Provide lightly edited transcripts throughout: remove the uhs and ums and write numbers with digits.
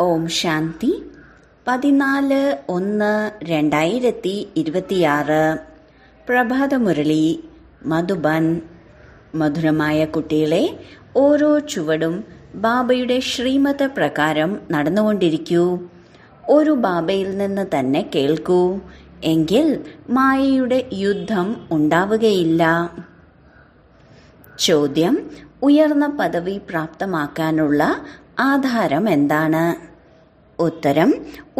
ഓം ശാന്തി. 14/1/2026 പ്രഭാതമുരളി മധുബൻ. മധുരമായ കുട്ടികളെ, ഓരോ ചുവടും ബാബയുടെ ശ്രീമത പ്രകാരം നടന്നുകൊണ്ടിരിക്കൂ. ഒരു ബാബയിൽ നിന്ന് തന്നെ കേൾക്കൂ. എങ്കിൽ മായയുടെ യുദ്ധം ഉണ്ടാവുകയില്ല. ചോദ്യം: ഉയർന്ന പദവി പ്രാപ്തമാക്കാനുള്ള ആധാരം എന്താണ്? ഉത്തരം: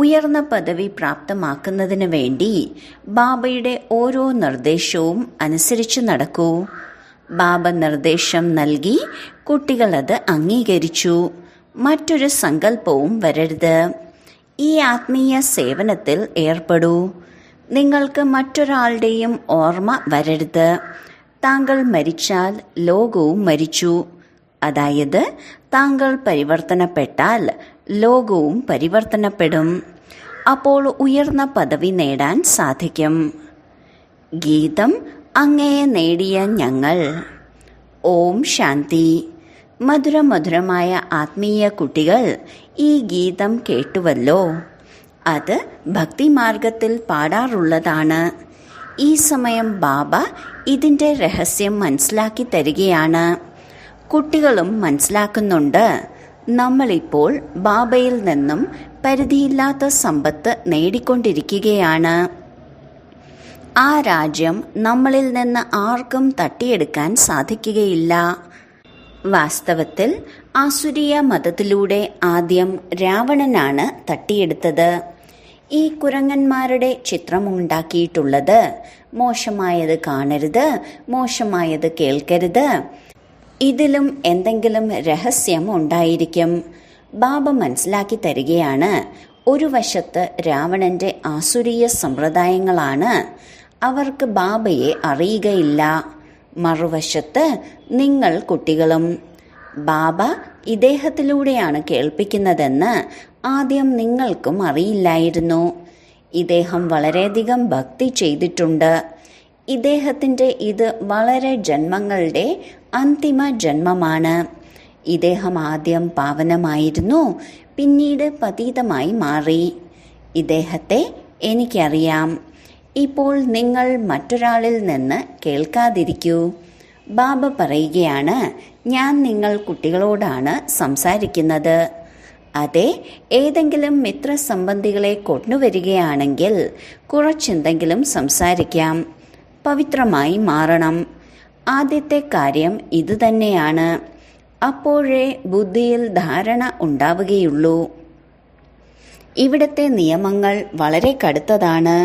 ഉയർന്ന പദവി പ്രാപ്തമാക്കുന്നതിന് വേണ്ടി ബാബയുടെ ഓരോ നിർദ്ദേശവും അനുസരിച്ച് നടക്കൂ. ബാബ നിർദ്ദേശം നൽകി, കുട്ടികളത് അംഗീകരിച്ചു. മറ്റൊരു സങ്കല്പവും വരരുത്. ഈ ആത്മീയ സേവനത്തിൽ ഏർപ്പെടൂ. നിങ്ങൾക്ക് മറ്റൊരാളുടെയും ഓർമ്മ വരരുത്. താങ്കൾ മരിച്ചാൽ ലോകവും മരിച്ചു. അതായത് താങ്കൾ പരിവർത്തനപ്പെട്ടാൽ ലോകവും പരിവർത്തനപ്പെടും. അപ്പോൾ ഉയർന്ന പദവി നേടാൻ സാധിക്കും. ഗീതം: അങ്ങയെ നേടിയ ഞങ്ങൾ. ഓം ശാന്തി. മധുരമധുരമായ ആത്മീയ കുട്ടികൾ, ഈ ഗീതം കേട്ടുവല്ലോ. അത് ഭക്തിമാർഗത്തിൽ പാടാറുള്ളതാണ്. ഈ സമയം ബാബ ഇതിൻ്റെ രഹസ്യം മനസ്സിലാക്കി തരികയാണ്. കുട്ടികളും മനസ്സിലാക്കുന്നുണ്ട്. നമ്മളിപ്പോൾ ബാബയിൽ നിന്നും പരിധിയില്ലാത്ത സമ്പത്ത് നേടിക്കൊണ്ടിരിക്കുകയാണ്. ആ രാജ്യം നമ്മളിൽ നിന്ന് ആർക്കും തട്ടിയെടുക്കാൻ സാധിക്കുകയില്ല. വാസ്തവത്തിൽ ആസുരീയ മതത്തിലൂടെ ആദ്യം രാവണനാണ് തട്ടിയെടുത്തത്. ഈ കുരങ്ങന്മാരുടെ ചിത്രമുണ്ടാക്കിയിട്ടുള്ളത് മോശമായത് കാണരുത്, മോശമായത് കേൾക്കരുത്. ഇതിലും എന്തെങ്കിലും രഹസ്യം ഉണ്ടായിരിക്കും. ബാബ മനസ്സിലാക്കി തരികയാണ്. ഒരു വശത്ത് രാവണന്റെ ആസുരീയ സമ്പ്രദായങ്ങളാണ്. അവർക്ക് ബാബയെ അറിയുകയില്ല. മറുവശത്ത് നിങ്ങൾ കുട്ടികളും. ബാബ ഇദ്ദേഹത്തിലൂടെയാണ് കേൾപ്പിക്കുന്നതെന്ന് ആദ്യം നിങ്ങൾക്കും അറിയില്ലായിരുന്നു. ഇദ്ദേഹം വളരെയധികം ഭക്തി ചെയ്തിട്ടുണ്ട്. ഇദ്ദേഹത്തിൻ്റെ ഇത് വളരെ ജന്മങ്ങളുടെ അന്തിമ ജന്മമാണ്. ഇദ്ദേഹം ആദ്യം പാവനമായിരുന്നു, പിന്നീട് പതീതമായി മാറി. ഇദ്ദേഹത്തെ എനിക്കറിയാം. ഇപ്പോൾ നിങ്ങൾ മറ്റൊരാളിൽ നിന്ന് കേൾക്കാതിരിക്കൂ. ബാബ പറയുകയാണ്, ഞാൻ നിങ്ങൾ കുട്ടികളോടാണ് സംസാരിക്കുന്നത്. അതെ, ഏതെങ്കിലും മിത്രസംബന്ധികളെ കൊണ്ടുവരികയാണെങ്കിൽ കുറച്ചെന്തെങ്കിലും സംസാരിക്കാം. പവിത്രമായി മാറണം. ആദ്യത്തെ കാര്യം ഇതുതന്നെയാണ്. അപ്പോഴേ ബുദ്ധിയിൽ ധാരണ ഉണ്ടാവുകയുള്ളൂ. ഇവിടുത്തെ നിയമങ്ങൾ വളരെ കടുത്തതാണ്.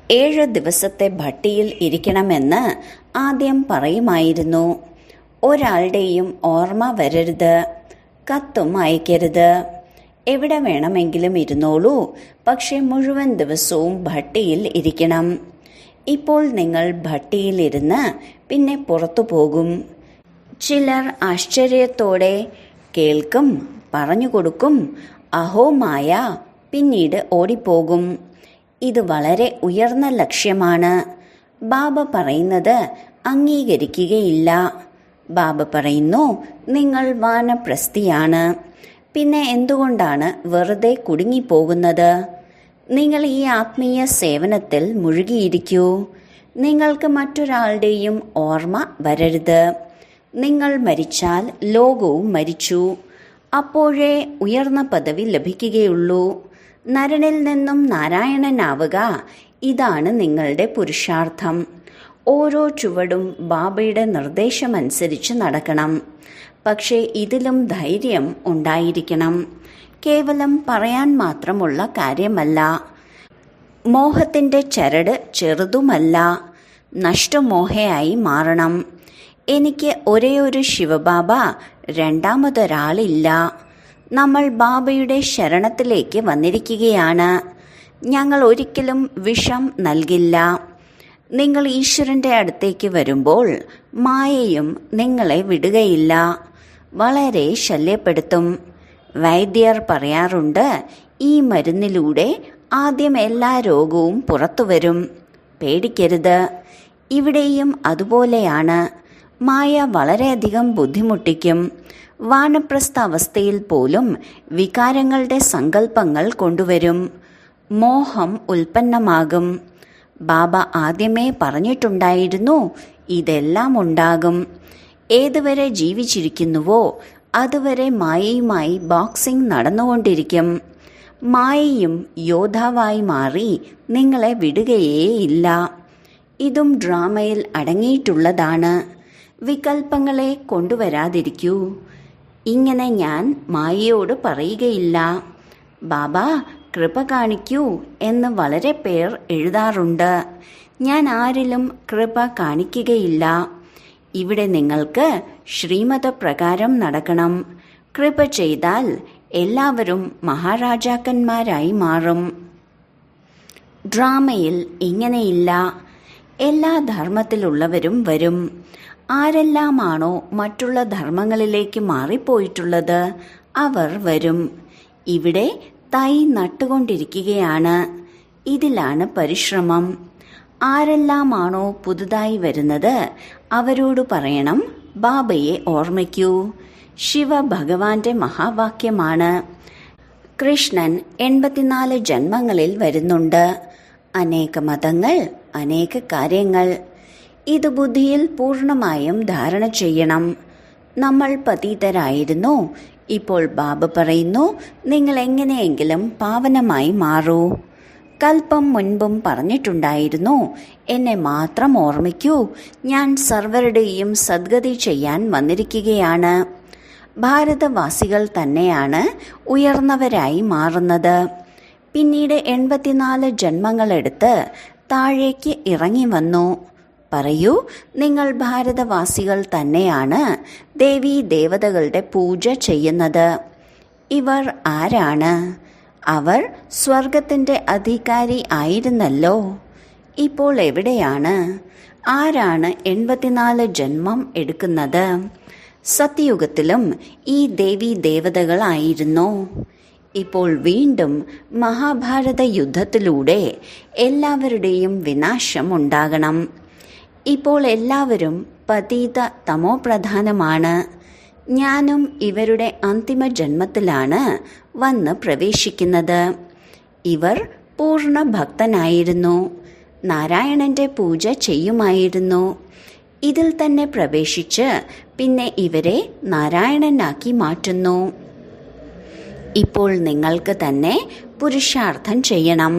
7 ദിവസത്തെ ഭട്ടിയിൽ ഇരിക്കണമെന്ന് ആദ്യം പറയുമായിരുന്നു. ഒരാളുടെയും ഓർമ്മ വരരുത്. കത്തും അയക്കരുത്. എവിടെ വേണമെങ്കിലും ഇരുന്നോളൂ, പക്ഷെ മുഴുവൻ ദിവസവും ഭട്ടിയിൽ ഇരിക്കണം. ഇപ്പോൾ നിങ്ങൾ ഭട്ടിയിലിരുന്ന് പിന്നെ പുറത്തു പോകും. ചിലർ ആശ്ചര്യത്തോടെ കേൾക്കും, പറഞ്ഞു കൊടുക്കും, അഹോ മായ, പിന്നീട് ഓടിപ്പോകും. ഇത് വളരെ ഉയർന്ന ലക്ഷ്യമാണ്. ബാബ പറയുന്നത് അംഗീകരിക്കുകയില്ല. ബാബ പറയുന്നു, നിങ്ങൾ വാനപ്രസ്ഥിയാണ്. പിന്നെ എന്തുകൊണ്ടാണ് വെറുതെ കുടുങ്ങിപ്പോകുന്നത്? നിങ്ങൾ ഈ ആത്മീയ സേവനത്തിൽ മുഴുകിയിരിക്കൂ. നിങ്ങൾക്ക് മറ്റൊരാളുടെയും ഓർമ്മ വരരുത്. നിങ്ങൾ മരിച്ചാൽ ലോകവും മരിച്ചു. അപ്പോഴേ ഉയർന്ന പദവി ലഭിക്കുകയുള്ളൂ. നരനിൽ നിന്നും നാരായണനാവുക, ഇതാണ് നിങ്ങളുടെ പുരുഷാർത്ഥം. ഓരോ ചുവടും ബാബയുടെ നിർദ്ദേശമനുസരിച്ച് നടക്കണം. പക്ഷേ ഇതിലും ധൈര്യം ഉണ്ടായിരിക്കണം. കേവലം പറയാൻ മാത്രമുള്ള കാര്യമല്ല. മോഹത്തിൻ്റെ ചരട് ചെറുതുമല്ല. നഷ്ടമോഹയായി മാറണം. എനിക്ക് ഒരേയൊരു ശിവബാബ, രണ്ടാമതൊരാളില്ല. നമ്മൾ ബാബയുടെ ശരണത്തിലേക്ക് വന്നിരിക്കുകയാണ്. ഞങ്ങൾ ഒരിക്കലും വിഷം നൽകില്ല. നിങ്ങൾ ഈശ്വരൻ്റെ അടുത്തേക്ക് വരുമ്പോൾ മായയും നിങ്ങളെ വിടുകയില്ല. വളരെ ശല്യപ്പെടുത്തും. വൈദ്യർ പറയാറുണ്ട്, ഈ മരുന്നിലൂടെ ആദ്യം എല്ലാ രോഗവും പുറത്തു വരും. പേടിക്കരുത്. ഇവിടെയും അതുപോലെയാണ്. മായ വളരെയധികം ബുദ്ധിമുട്ടിക്കും. വാനപ്രസ്ഥ അവസ്ഥയിൽ പോലും വികാരങ്ങളുടെ സങ്കല്പങ്ങൾ കൊണ്ടുവരും. മോഹം ഉൽപ്പന്നമാകും. ബാബ ആദ്യമേ പറഞ്ഞിട്ടുണ്ടായിരുന്നു, ഇതെല്ലാം ഉണ്ടാകും. ഏതുവരെ ജീവിച്ചിരിക്കുന്നുവോ അതുവരെ മായയുമായി ബോക്സിംഗ് നടന്നുകൊണ്ടിരിക്കും. മായയും യോദ്ധാവായി മാറി നിങ്ങളെ വിടുകയേയില്ല. ഇതും ഡ്രാമയിൽ അടങ്ങിയിട്ടുള്ളതാണ്. വികൽപ്പങ്ങളെ കൊണ്ടുവരാതിരിക്കൂ. ഇങ്ങനെ ഞാൻ മായയോട് പറയുകയില്ല, ബാബ കൃപ കാണിക്കൂ എന്ന് വളരെ പേർ എഴുതാറുണ്ട്. ഞാൻ ആരിലും കൃപ കാണിക്കുകയില്ല. ഇവിടെ നിങ്ങൾക്ക് ശ്രീമതപ്രകാരം നടക്കണം. കൃപ ചെയ്താൽ എല്ലാവരും മഹാരാജാക്കന്മാരായി മാറും. ഡ്രാമയിൽ ഇങ്ങനെയില്ല. എല്ലാ ധർമ്മത്തിലുള്ളവരും വരും. ആരെല്ലാമാണോ മറ്റുള്ള ധർമ്മങ്ങളിലേക്ക് മാറിപ്പോയിട്ടുള്ളത് അവർ വരും. ഇവിടെ തൈ നട്ടുകൊണ്ടിരിക്കുകയാണ്. ഇതിലാണ് പരിശ്രമം. ആരെല്ലാമാണോ പുതുതായി വരുന്നത് അവരോട് പറയണം, ബാബയെ ഓർമ്മിക്കൂ. ശിവ ഭഗവാന്റെ മഹാവാക്യമാണ്. കൃഷ്ണൻ 84 ജന്മങ്ങളിൽ വരുന്നുണ്ട്. അനേക മതങ്ങൾ, അനേക കാര്യങ്ങൾ. ഇത് ബുദ്ധിയിൽ പൂർണ്ണമായും ധാരണ ചെയ്യണം. നമ്മൾ പതീതരായിരുന്നു. ഇപ്പോൾ ബാബ പറയുന്നു, നിങ്ങൾ എങ്ങനെയെങ്കിലും പാവനമായി മാറൂ. കൽപ്പം മുൻപും പറഞ്ഞിട്ടുണ്ടായിരുന്നു, എന്നെ മാത്രം ഓർമ്മിക്കൂ, ഞാൻ സർവരുടെയും സദ്ഗതി ചെയ്യാൻ വന്നിരിക്കുകയാണ്. ഭാരതവാസികൾ തന്നെയാണ് ഉയർന്നവരായി മാറുന്നത്. പിന്നീട് 84 ജന്മങ്ങളെടുത്ത് താഴേക്ക് ഇറങ്ങി വന്നു. പറയൂ, നിങ്ങൾ ഭാരതവാസികൾ തന്നെയാണ് ദേവീ ദേവതകളുടെ പൂജ ചെയ്യുന്നത്. ഇവർ ആരാണ്? അവർ സ്വർഗത്തിന്റെ അധികാരി ആയിരുന്നല്ലോ. ഇപ്പോൾ എവിടെയാണ്? ആരാണ് 84 ജന്മം എടുക്കുന്നത്? സത്യയുഗത്തിലും ഈ ദേവീ ദേവതകളായിരുന്നു. ഇപ്പോൾ വീണ്ടും മഹാഭാരത യുദ്ധത്തിലൂടെ എല്ലാവരുടെയും വിനാശം ഉണ്ടാകണം. ഇപ്പോൾ എല്ലാവരും പതീത തമോപ്രധാനമാണ്. ഞാനും ഇവരുടെ അന്തിമ ജന്മത്തിലാണ് വന്ന് പ്രവേശിക്കുന്നത്. ഇവർ പൂർണ്ണ ഭക്തനായിരുന്നു. നാരായണന്റെ പൂജ ചെയ്യുമായിരുന്നു. ഇതിൽ തന്നെ പ്രവേശിച്ച് പിന്നെ ഇവരെ നാരായണനാക്കി മാറ്റുന്നു. ഇപ്പോൾ നിങ്ങൾക്ക് തന്നെ പുരുഷാർത്ഥം ചെയ്യണം.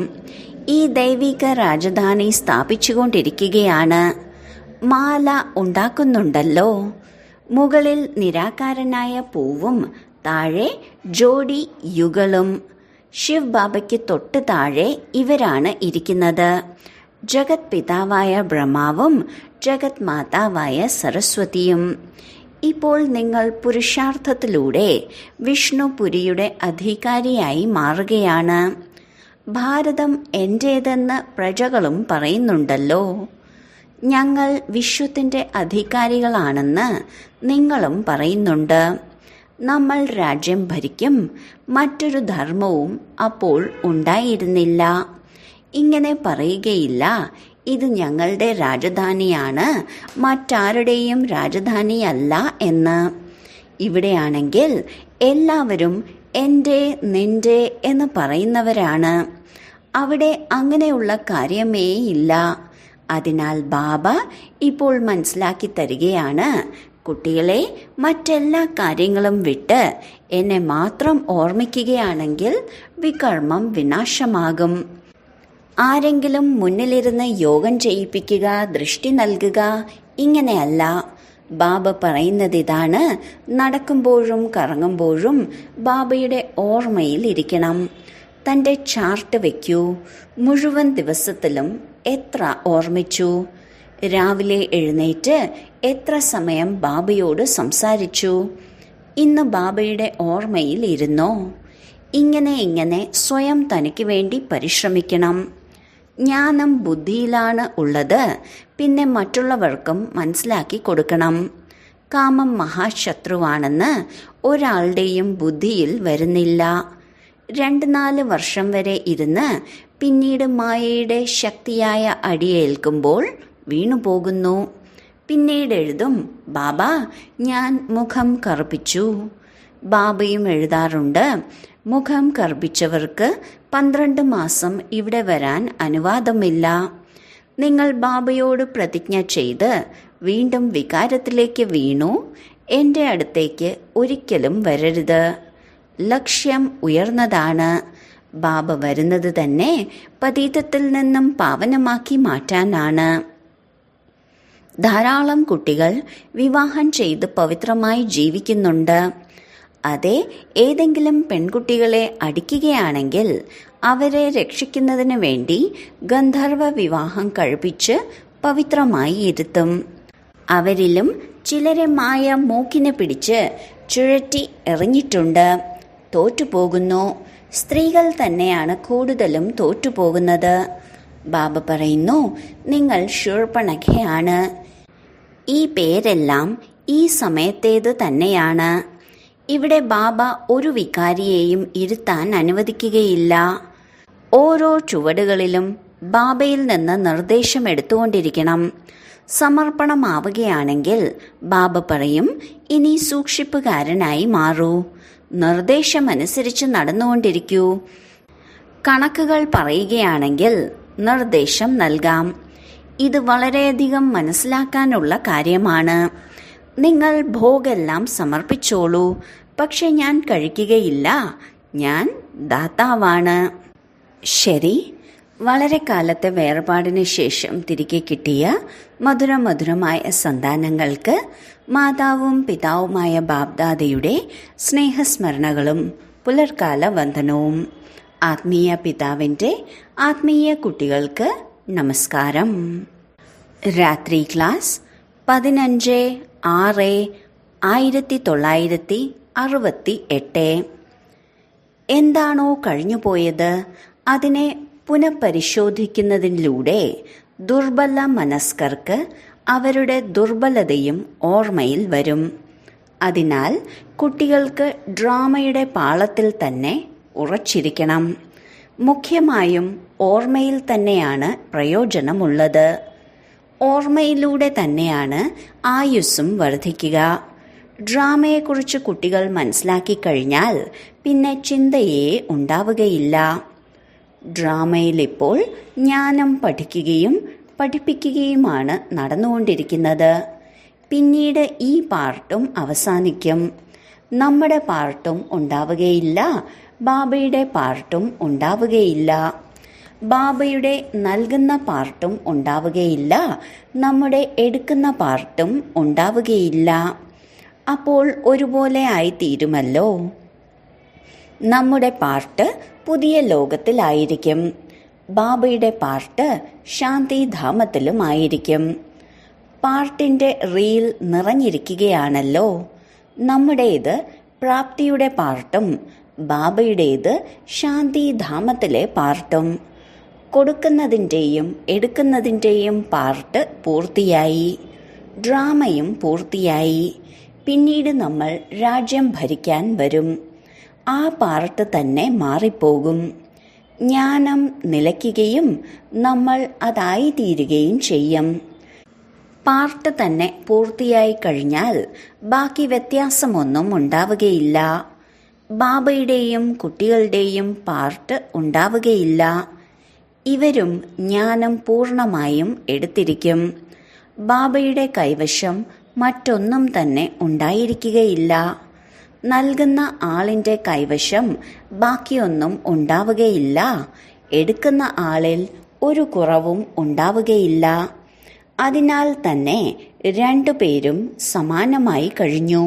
ഈ ദൈവിക രാജധാനി സ്ഥാപിച്ചുകൊണ്ടിരിക്കുകയാണ്. മാല ഉണ്ടാക്കുന്നുണ്ടല്ലോ. മുകളിൽ നിരാകാരനായ പൂവും താഴെ ജോഡി യുഗളും. ശിവ് ബാബയ്ക്ക് തൊട്ട് താഴെ ഇവരാണ് ഇരിക്കുന്നത്. ജഗത് പിതാവായ ബ്രഹ്മാവും ജഗത് മാതാവായ സരസ്വതിയും. ഇപ്പോൾ നിങ്ങൾ പുരുഷാർത്ഥത്തിലൂടെ വിഷ്ണുപുരിയുടെ അധികാരിയായി മാറുകയാണ്. ഭാരതം എന്റേതെന്ന് പ്രജകളും പറയുന്നുണ്ടല്ലോ. ഞങ്ങൾ വിശ്വത്തിന്റെ അധികാരികളാണെന്ന് നിങ്ങളും പറയുന്നുണ്ട്. നമ്മൾ രാജ്യം ഭരിക്കും. മറ്റൊരു ധർമ്മവും അപ്പോൾ ഉണ്ടായിരുന്നില്ല. ഇങ്ങനെ പറയുകയില്ല, ഇത് ഞങ്ങളുടെ രാജധാനിയാണ്, മറ്റാരുടെയും രാജധാനിയല്ല എന്ന്. ഇവിടെയാണെങ്കിൽ എല്ലാവരും എൻ്റെ, നിന്റെ എന്ന് പറയുന്നവരാണ്. അവിടെ അങ്ങനെയുള്ള കാര്യമേയില്ല. അതിനാൽ ബാബ ഇപ്പോൾ മനസ്സിലാക്കി തരികയാണ്, കുട്ടികളെ, മറ്റെല്ലാ കാര്യങ്ങളും വിട്ട് എന്നെ മാത്രം ഓർമ്മിക്കുകയാണെങ്കിൽ വികർമ്മം വിനാശമാകും. ആരെങ്കിലും മുന്നിലിരുന്ന് യോഗം ചെയ്യിപ്പിക്കുക, ദൃഷ്ടി നൽകുക, ഇങ്ങനെയല്ല. ബാബ പറയുന്നത് ഇതാണ്, നടക്കുമ്പോഴും കറങ്ങുമ്പോഴും ബാബയുടെ ഓർമ്മയിൽ ഇരിക്കണം. തൻ്റെ ചാർട്ട് വയ്ക്കൂ. മുഴുവൻ ദിവസത്തിലും എത്ര ഓർമ്മിച്ചു? രാവിലെ എഴുന്നേറ്റ് എത്ര സമയം ബാബയോട് സംസാരിച്ചു? ഇന്ന് ബാബയുടെ ഓർമ്മയിൽ ഇരുന്നോ? ഇങ്ങനെ സ്വയം തനിക്ക് വേണ്ടി പരിശ്രമിക്കണം. ജ്ഞാനം ബുദ്ധിയിലാണ് ഉള്ളത്. പിന്നെ മറ്റുള്ളവർക്കും മനസ്സിലാക്കി കൊടുക്കണം. കാമം മഹാശത്രുവാണെന്ന് ഒരാളുടെയും ബുദ്ധിയിൽ വരുന്നില്ല. 2-4 വർഷം വരെ ഇരുന്ന് പിന്നീട് മായയുടെ ശക്തിയായ അടിയേൽക്കുമ്പോൾ വീണുപോകുന്നു. പിന്നീട് എഴുതും, ബാബ ഞാൻ മുഖം കറുപ്പിച്ചു. ബാബയും എഴുതാറുണ്ട്, മുഖം കറുപ്പിച്ചവർക്ക് 12 മാസം ഇവിടെ വരാൻ അനുവാദമില്ല. നിങ്ങൾ ബാബയോട് പ്രതിജ്ഞ ചെയ്ത് വീണ്ടും വികാരത്തിലേക്ക് വീണു എൻ്റെ അടുത്തേക്ക് ഒരിക്കലും വരരുത്. ലക്ഷ്യം ഉയർന്നതാണ്. ബാബ വരുന്നത് തന്നെ പതീതത്തിൽ നിന്നും പാവനമാക്കി മാറ്റാനാണ്. ധാരാളം കുട്ടികൾ വിവാഹം ചെയ്ത് പവിത്രമായി ജീവിക്കുന്നുണ്ട്. അതെ, ഏതെങ്കിലും പെൺകുട്ടികളെ അടിക്കുകയാണെങ്കിൽ അവരെ രക്ഷിക്കുന്നതിന് വേണ്ടി ഗന്ധർവ വിവാഹം കഴിപ്പിച്ച് പവിത്രമായി ഇരുത്തും. അവരിലും ചിലരെ മായ മൂക്കിനെ പിടിച്ച് ചുഴറ്റി എറിഞ്ഞിട്ടുണ്ട്. തോറ്റുപോകുന്നു. സ്ത്രീകൾ തന്നെയാണ് കൂടുതലും തോറ്റുപോകുന്നത്. ബാബ പറയുന്നു, നിങ്ങൾ ശൂർപ്പണഖയാണ്. ഈ പേരെല്ലാം ഈ സമയത്തേത് തന്നെയാണ്. ഇവിടെ ബാബ ഒരു വികാരിയെയും ഇരുത്താൻ അനുവദിക്കുകയില്ല. ഓരോ ചുവടുകളിലും ബാബയിൽ നിന്ന് നിർദ്ദേശം എടുത്തുകൊണ്ടിരിക്കണം. സമർപ്പണമാവുകയാണെങ്കിൽ ബാബ പറയും, ഇനി സൂക്ഷിപ്പുകാരനായി മാറൂ, നിർദ്ദേശമനുസരിച്ച് നടന്നുകൊണ്ടിരിക്കൂ. കണക്കുകൾ പറയുകയാണെങ്കിൽ നിർദ്ദേശം നൽകാം. ഇത് വളരെയധികം മനസ്സിലാക്കാനുള്ള കാര്യമാണ്. നിങ്ങൾ ഭോഗെല്ലാം സമർപ്പിച്ചോളൂ, പക്ഷെ ഞാൻ കഴിക്കുകയില്ല, ഞാൻ ദാതാവാണ്. ശരി, വളരെ കാലത്തെ വേർപാടിന് ശേഷം തിരികെ കിട്ടിയ മധുരമധുരമായ സന്താനങ്ങൾക്ക് മാതാവും പിതാവുമായ ബാബ്ദാദയുടെ സ്നേഹസ്മരണകളും പുലർക്കാല വന്ദനവും. ആത്മീയ പിതാവിൻ്റെ ആത്മീയ കുട്ടികൾക്ക് നമസ്കാരം. രാത്രി ക്ലാസ് 15/6/1968. എന്താണോ കഴിഞ്ഞുപോയത് അതിനെ പുനഃപരിശോധിക്കുന്നതിലൂടെ ദുർബല മനസ്കർക്ക് അവരുടെ ദുർബലതയും ഓർമ്മയിൽ വരും. അതിനാൽ കുട്ടികൾക്ക് ഡ്രാമയുടെ പാളത്തിൽ തന്നെ ഉറച്ചിരിക്കണം. മുഖ്യമായും ഓർമ്മയിൽ തന്നെയാണ് പ്രയോജനമുള്ളത്. ഓർമ്മയിലൂടെ തന്നെയാണ് ആയുസ്സും വർദ്ധിക്കുക. ഡ്രാമയെക്കുറിച്ച് കുട്ടികൾ മനസ്സിലാക്കി കഴിഞ്ഞാൽ പിന്നെ ചിന്തയേ ഉണ്ടാവുകയില്ല. ഡ്രാമയിൽ ഇപ്പോൾ ജ്ഞാനം പഠിക്കുകയും പഠിപ്പിക്കുകയുമാണ് നടന്നുകൊണ്ടിരിക്കുന്നത്. പിന്നീട് ഈ പാർട്ടും അവസാനിക്കും. നമ്മുടെ പാർട്ടും ഉണ്ടാവുകയില്ല, ബാബയുടെ പാർട്ടും ഉണ്ടാവുകയില്ല. ബാബയുടെ നൽകുന്ന പാർട്ടും ഉണ്ടാവുകയില്ല, നമ്മുടെ എടുക്കുന്ന പാർട്ടും ഉണ്ടാവുകയില്ല. അപ്പോൾ ഒരുപോലെ ആയിത്തീരുമല്ലോ. നമ്മുടെ പാർട്ട് പുതിയ ലോകത്തിലായിരിക്കും, ബാബയുടെ പാർട്ട് ശാന്തിധാമത്തിലുമായിരിക്കും. പാർട്ടിൻ്റെ റീൽ നിറഞ്ഞിരിക്കുകയാണല്ലോ. നമ്മുടേത് പ്രാപ്തിയുടെ പാർട്ടും ബാബയുടേത് ശാന്തിധാമത്തിലെ പാർട്ടും. കൊടുക്കുന്നതിൻ്റെയും എടുക്കുന്നതിൻ്റെയും പാർട്ട് പൂർത്തിയായി, ഡ്രാമയും പൂർത്തിയായി. പിന്നീട് നമ്മൾ രാജ്യം ഭരിക്കാൻ വരും. ആ പാർട്ട് തന്നെ മാറിപ്പോകും. ജ്ഞാനം നിലയ്ക്കുകയും നമ്മൾ അതായിത്തീരുകയും ചെയ്യും. പാർട്ട് തന്നെ പൂർത്തിയായി കഴിഞ്ഞാൽ ബാക്കി വ്യത്യാസമൊന്നും ഉണ്ടാവുകയില്ല. ബാബയുടെയും കുട്ടികളുടെയും പാർട്ട് ഉണ്ടാവുകയില്ല. ഇവരും ജ്ഞാനം പൂർണ്ണമായും എടുത്തിരിക്കും. ബാബയുടെ കൈവശം മറ്റൊന്നും തന്നെ ഉണ്ടായിരിക്കുകയില്ല. നൽകുന്ന ആളിൻ്റെ കൈവശം ബാക്കിയൊന്നും ഉണ്ടാവുകയില്ല. എടുക്കുന്ന ആളിൽ ഒരു കുറവും ഉണ്ടാവുകയില്ല. അതിനാൽ തന്നെ രണ്ടുപേരും സമാനമായി കഴിഞ്ഞു.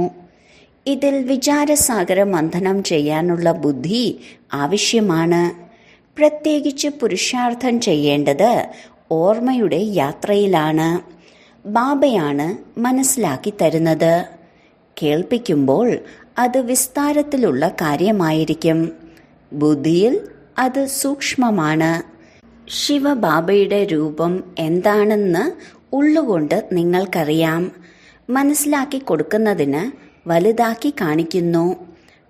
ഇതിൽ വിചാരസാഗര മന്ഥനം ചെയ്യാനുള്ള ബുദ്ധി ആവശ്യമാണ്. പ്രത്യേകിച്ച് പുരുഷാർത്ഥം ചെയ്യേണ്ടത് ഓർമ്മയുടെ യാത്രയിലാണ്. ബാബയാണ് മനസ്സിലാക്കി തരുന്നത്. കേൾപ്പിക്കുമ്പോൾ അത് വിസ്താരത്തിലുള്ള കാര്യമായിരിക്കും. ബുദ്ധിയിൽ അത് സൂക്ഷ്മമാണ്. ശിവബാബയുടെ രൂപം എന്താണെന്ന് ഉള്ളുകൊണ്ട് നിങ്ങൾക്കറിയാം. മനസ്സിലാക്കി കൊടുക്കുന്നതിന് വലുതാക്കി കാണിക്കുന്നു.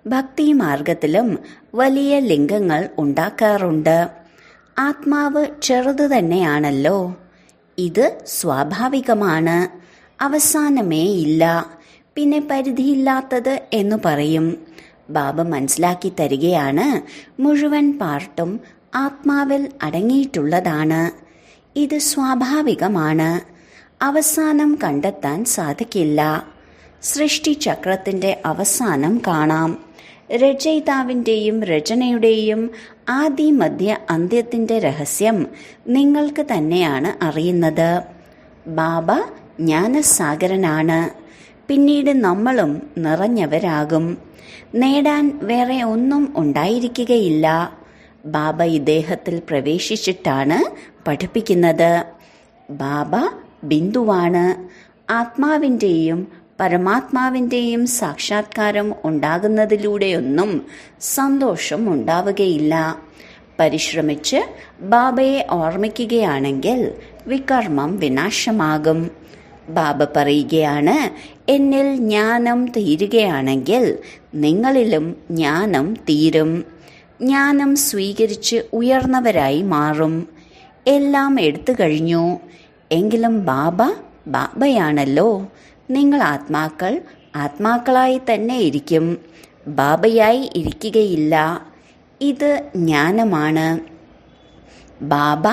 ഭക്തി മാർഗത്തിലും വലിയ ലിംഗങ്ങൾ ഉണ്ടാക്കാറുണ്ട്. ആത്മാവ് ചെറുത് തന്നെയാണല്ലോ. ഇത് സ്വാഭാവികമാണ്. അവസാനമേ ഇല്ല, പിന്നെ പരിധിയില്ലാത്തത് എന്നു പറയും. ബാബ മനസ്സിലാക്കി തരികയാണ്, മുഴുവൻ പാർട്ടും ആത്മാവിൽ അടങ്ങിയിട്ടുള്ളതാണ്. ഇത് സ്വാഭാവികമാണ്. അവസാനം കണ്ടെത്താൻ സാധിക്കില്ല. സൃഷ്ടിചക്രത്തിന്റെ അവസാനം കാണാം. രചയിതാവിൻ്റെയും രചനയുടെയും ആദി മധ്യ അന്ത്യത്തിന്റെ രഹസ്യം നിങ്ങൾക്ക് തന്നെയാണ് അറിയുന്നത്. ബാബ ജ്ഞാനസാഗരനാണ്. പിന്നീട് നമ്മളും നിറഞ്ഞവരാകും. നേടാൻ വേറെ ഒന്നും ഉണ്ടായിരിക്കുകയില്ല. ബാബ ഇദ്ദേഹത്തിൽ പ്രവേശിച്ചിട്ടാണ് പഠിപ്പിക്കുന്നത്. ബാബ ബിന്ദുവാണ്. ആത്മാവിൻ്റെയും പരമാത്മാവിൻ്റെയും സാക്ഷാത്കാരം ഉണ്ടാകുന്നതിലൂടെയൊന്നും സന്തോഷം ഉണ്ടാവുകയില്ല. പരിശ്രമിച്ച് ബാബയെ ഓർമ്മിക്കുകയാണെങ്കിൽ വികർമ്മം വിനാശമാകും. ബാബ പറയുകയാണ്, എന്നിൽ ജ്ഞാനം തീരുകയാണെങ്കിൽ നിങ്ങളിലും ജ്ഞാനം തീരും. ജ്ഞാനം സ്വീകരിച്ച് ഉയർന്നവരായി മാറും. എല്ലാം എടുത്തു കഴിഞ്ഞു. എങ്കിലും ബാബ ബാബയാണല്ലോ. നിങ്ങൾ ആത്മാക്കൾ ആത്മാക്കളായി തന്നെ ഇരിക്കും, ബാബയായി ഇരിക്കുകയില്ല. ഇത് ജ്ഞാനമാണ്. ബാബ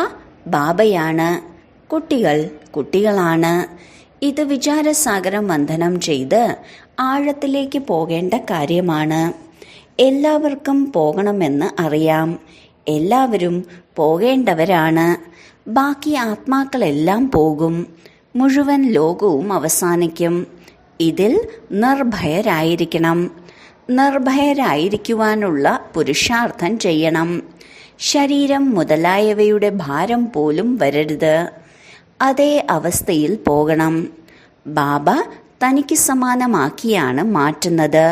ബാബയാണ്, കുട്ടികൾ കുട്ടികളാണ്. ഇത് വിചാരസാഗരം മന്ഥനം ചെയ്ത് ആഴത്തിലേക്ക് പോകേണ്ട കാര്യമാണ്. എല്ലാവർക്കും പോകണമെന്ന് അറിയാം. എല്ലാവരും പോകേണ്ടവരാണ്. ബാക്കി ആത്മാക്കളെല്ലാം പോകും. മുഴുവൻ ലോകവും അവസാനിക്കും. ഇതിൽ നിർഭയരായിരിക്കണം. നിർഭയരായിരിക്കുവാനുള്ള പുരുഷാർത്ഥം ചെയ്യണം. ശരീരം മുതലായവയുടെ ഭാരം പോലും വരരുത്. അതേ അവസ്ഥയിൽ പോകണം. ബാബ തനിക്ക് സമാനമാക്കിയാണ് മാറ്റുന്നത്.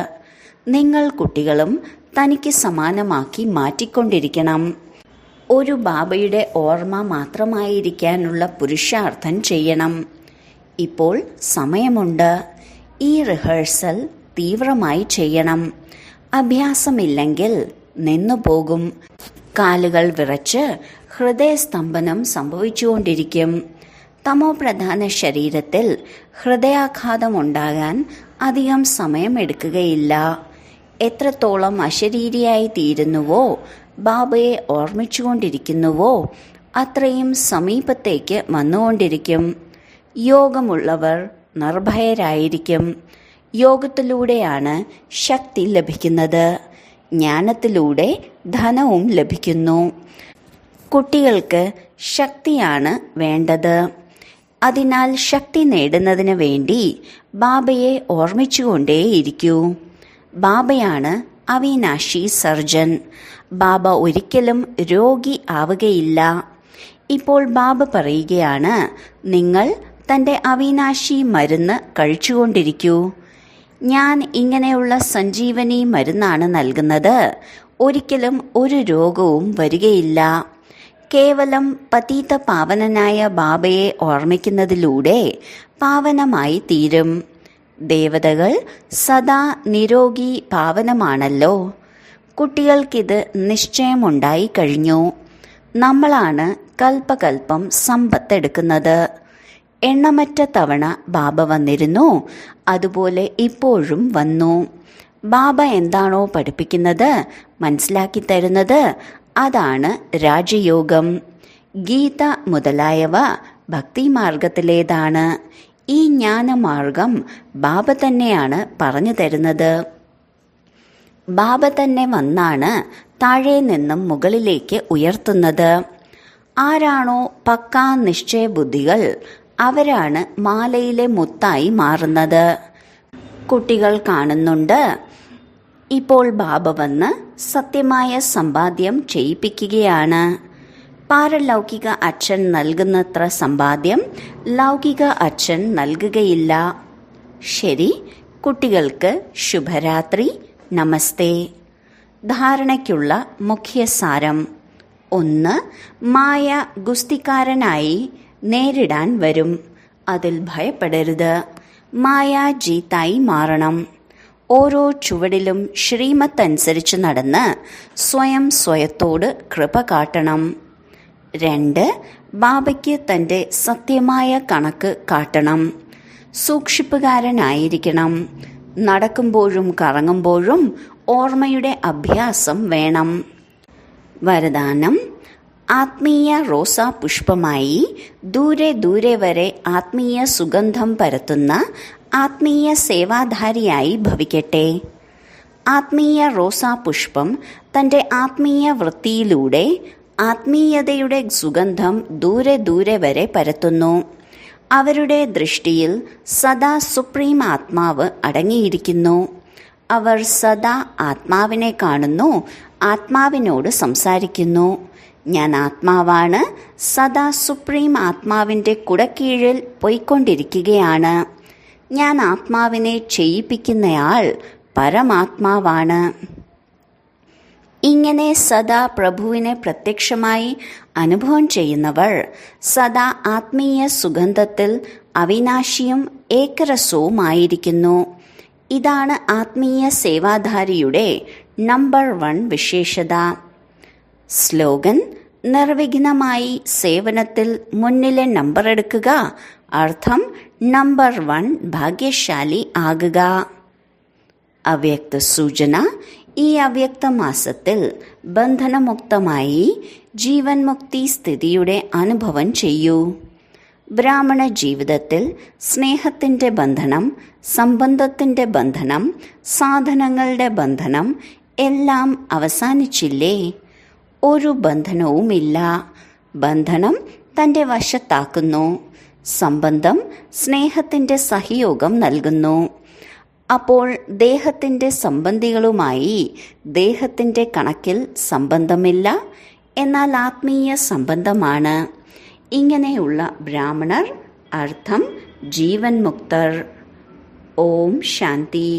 നിങ്ങൾ കുട്ടികളും തനിക്ക് സമാനമാക്കി മാറ്റിക്കൊണ്ടിരിക്കണം. ഒരു ബാബയുടെ ഓർമ്മ മാത്രമായിരിക്കാനുള്ള പുരുഷാർത്ഥം ചെയ്യണം. ഇപ്പോൾ സമയമുണ്ട്. ഈ റിഹേഴ്സൽ തീവ്രമായി ചെയ്യണം. അഭ്യാസമില്ലെങ്കിൽ നിന്നുപോകും. കാലുകൾ വിറച്ച് ഹൃദയസ്തംഭനം സംഭവിച്ചുകൊണ്ടിരിക്കും. തമോപ്രധാന ശരീരത്തിൽ ഹൃദയാഘാതമുണ്ടാകാൻ അധികം സമയമെടുക്കുകയില്ല. എത്രത്തോളം അശരീരിയായി തീരുന്നുവോ, ബാബയെ ഓർമ്മിച്ചുകൊണ്ടിരിക്കുന്നുവോ, അത്രയും സമീപത്തേക്ക് വന്നുകൊണ്ടിരിക്കും. യോഗമുള്ളവർ നിർഭയരായിരിക്കും. യോഗത്തിലൂടെയാണ് ശക്തി ലഭിക്കുന്നത്. ജ്ഞാനത്തിലൂടെ ധനവും ലഭിക്കുന്നു. കുട്ടികൾക്ക് ശക്തിയാണ് വേണ്ടത്. അതിനാൽ ശക്തി നേടുന്നതിന് വേണ്ടി ബാബയെ ഓർമ്മിച്ചുകൊണ്ടേയിരിക്കൂ. ബാബയാണ് അവിനാശി സർജൻ. ബാബ ഒരിക്കലും രോഗി ആവുകയില്ല. ഇപ്പോൾ ബാബ പറയുകയാണ്, നിങ്ങൾ തൻ്റെ അവിനാശി മരുന്ന് കഴിച്ചുകൊണ്ടിരിക്കൂ. ഞാൻ ഇങ്ങനെയുള്ള സഞ്ജീവനി മരുന്നാണ് നൽകുന്നത്. ഒരിക്കലും ഒരു രോഗവും വരികയില്ല. കേവലം പതീത പാവനനായ ബാബയെ ഓർമ്മിക്കുന്നതിലൂടെ പാവനമായി തീരും. ദേവതകൾ സദാ നിരോഗി പാവനമാണല്ലോ. കുട്ടികൾക്കിത് നിശ്ചയമുണ്ടായി കഴിഞ്ഞു. നമ്മളാണ് കൽപ്പകൽപ്പം സമ്പത്തെടുക്കുന്നത്. എണ്ണമറ്റ തവണ ബാബ വന്നിരുന്നു. അതുപോലെ ഇപ്പോഴും വന്നു. ബാബ എന്താണോ പഠിപ്പിക്കുന്നത്, മനസ്സിലാക്കി തരുന്നത്, അതാണ് രാജയോഗം. ഗീത മുതലായവ ഭക്തിമാർഗത്തിലേതാണ്. ഈ ജ്ഞാനമാർഗം ബാബ തന്നെയാണ് പറഞ്ഞു തരുന്നത്. ബാബ തന്നെ വന്നാണ് താഴെ നിന്നും മുകളിലേക്ക് ഉയർത്തുന്നത്. ആരാണോ പക്കാ നിശ്ചയബുദ്ധികൾ, അവരാണ് മാലയിലെ മുത്തായി മാറുന്നത്. കുട്ടികൾ കാണുന്നുണ്ട്. ഇപ്പോൾ ബാബ വന്ന് സത്യമായ സമ്പാദ്യം ചെയ്യിപ്പിക്കുകയാണ്. പാരലൗകിക അച്ഛൻ നൽകുന്നത്ര സമ്പാദ്യം ലൗകിക അച്ഛൻ നൽകുകയില്ല. ശരി, കുട്ടികൾക്ക് ശുഭരാത്രി. നമസ്തേ. ധാരണയ്ക്കുള്ള മുഖ്യസാരം: 1. മായ ഗുസ്തിക്കാരനായി നേരിടാൻ വരും. അതിൽ ഭയപ്പെടരുത്. മായ ജീത്തായി മാറണം. ഓരോ ചുവടിലും ശ്രീമത്തനുസരിച്ച് നടന്ന് സ്വയത്തോട് കൃപ കാട്ടണം. 2. ബാബയ്ക്ക് തൻ്റെ സത്യമായ കണക്ക് കാട്ടണം. സൂക്ഷിപ്പുകാരനായിരിക്കണം. നടക്കുമ്പോഴും കറങ്ങുമ്പോഴും ഓർമ്മയുടെ അഭ്യാസം വേണം. വരദാനം: ആത്മീയ റോസാ പുഷ്പമായി ദൂരെ ദൂരെ വരെ ആത്മീയ സുഗന്ധം പരത്തുന്ന ആത്മീയ സേവാധാരിയായി ഭവിക്കട്ടെ. ആത്മീയ റോസാ പുഷ്പം തൻ്റെ ആത്മീയ വൃത്തിയിലൂടെ ആത്മീയതയുടെ സുഗന്ധം ദൂരെ ദൂരെ വരെ പരത്തുന്നു. അവരുടെ ദൃഷ്ടിയിൽ സദാ സുപ്രീം ആത്മാവ് അടങ്ങിയിരിക്കുന്നു. അവർ സദാ ആത്മാവിനെ കാണുന്നു, ആത്മാവിനോട് സംസാരിക്കുന്നു. ഞാൻ ആത്മാവാണ്, സദാ സുപ്രീം ആത്മാവിൻ്റെ കുടക്കീഴിൽ പോയിക്കൊണ്ടിരിക്കുകയാണ്. ഞാൻ ആത്മാവിനെ ചെയ്യിപ്പിക്കുന്നയാൾ പരമാത്മാവാണ്. ഇങ്ങനെ സദാ പ്രഭുവിനെ പ്രത്യക്ഷമായി അനുഭവം ചെയ്യുന്നവർ സദാ ആത്മീയ സുഗന്ധത്തിൽ അവിനാശിയും ഏകരസവുമായിരിക്കുന്നു. ഇതാണ് ആത്മീയ സേവാധാരിയുടെ നമ്പർ 1 വിശേഷത. സ്ലോഗൻ: നിർവിഘ്നമായി സേവനത്തിൽ മുന്നിലെ നമ്പർ എടുക്കുക. അർത്ഥം: നമ്പർ 1 ഭാഗ്യശാലി ആകുക. അവ്യക്ത സൂചന: ഈ അവ്യക്ത മാസത്തിൽ ബന്ധനമുക്തമായി ജീവൻ മുക്തി സ്ഥിതിയുടെ അനുഭവം ചെയ്യൂ. ബ്രാഹ്മണ ജീവിതത്തിൽ സ്നേഹത്തിൻ്റെ ബന്ധനം, സംബന്ധത്തിൻ്റെ ബന്ധനം, സാധനങ്ങളുടെ ബന്ധനം എല്ലാം അവസാനിച്ചില്ലേ? ഒരു ബന്ധനവുമില്ല. ബന്ധനം തൻ്റെ വശത്താക്കുന്നു. സംബന്ധം സ്നേഹത്തിൻ്റെ സഹയോഗം നൽകുന്നു. അപ്പോൾ ദേഹത്തിൻ്റെ സംബന്ധികളുമായി ദേഹത്തിൻ്റെ കണക്കിൽ സംബന്ധമില്ല, എന്നാൽ ആത്മീയ സംബന്ധമാണ്. ഇങ്ങനെയുള്ള ബ്രാഹ്മണർ അർത്ഥം ജീവൻ മുക്തർ. ഓം ശാന്തി.